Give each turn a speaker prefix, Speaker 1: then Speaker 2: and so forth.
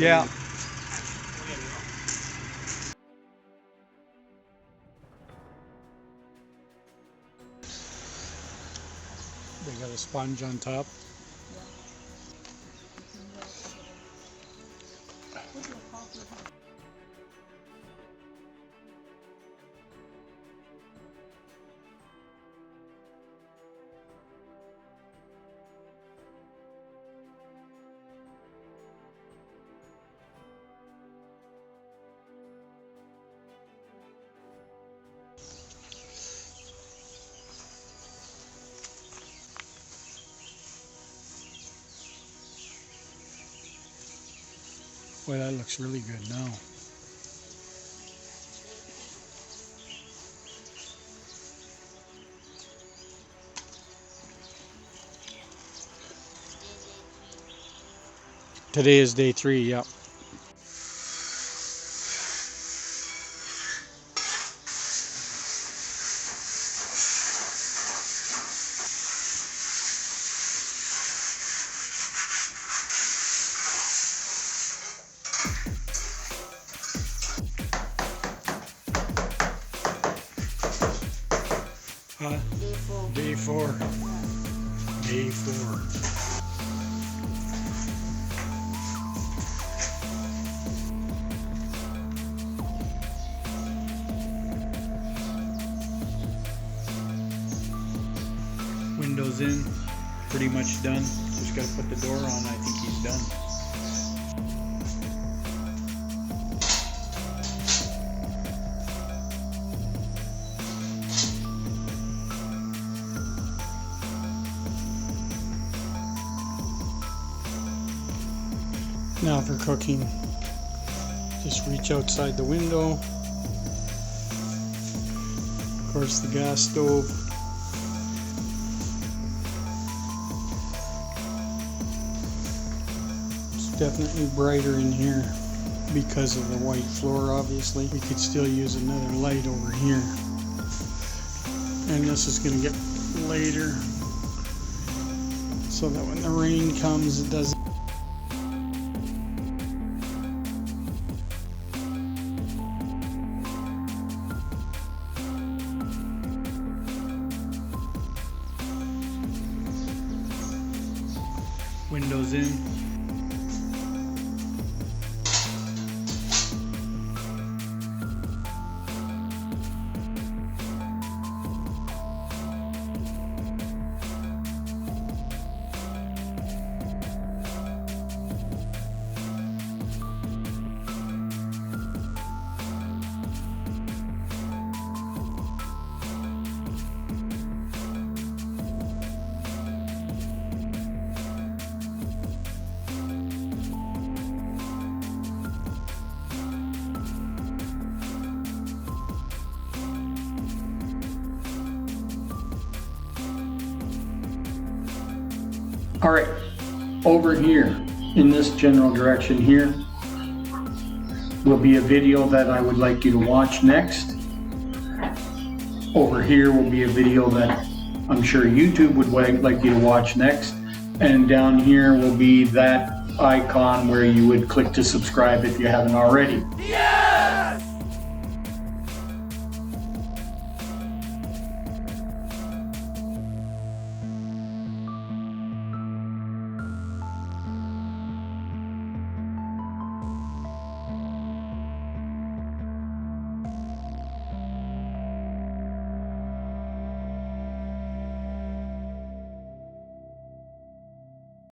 Speaker 1: Yeah. They got a sponge on top. Boy, that looks really good now. Today is day 3, yep. Day 4. Day 4. Windows in, pretty much done. Just got to put the door on. I think he's done. Now for cooking, just reach outside the window. Of course, the gas stove. It's definitely brighter in here because of the white floor, obviously. We could still use another light over here. And this is going to get later so that when the rain comes, it doesn't. Windows in. All right, over here in this general direction here will be a video that I would like you to watch next. Over here will be a video that I'm sure YouTube would like you to watch next. And down here will be that icon where you would click to subscribe if you haven't already. Yeah!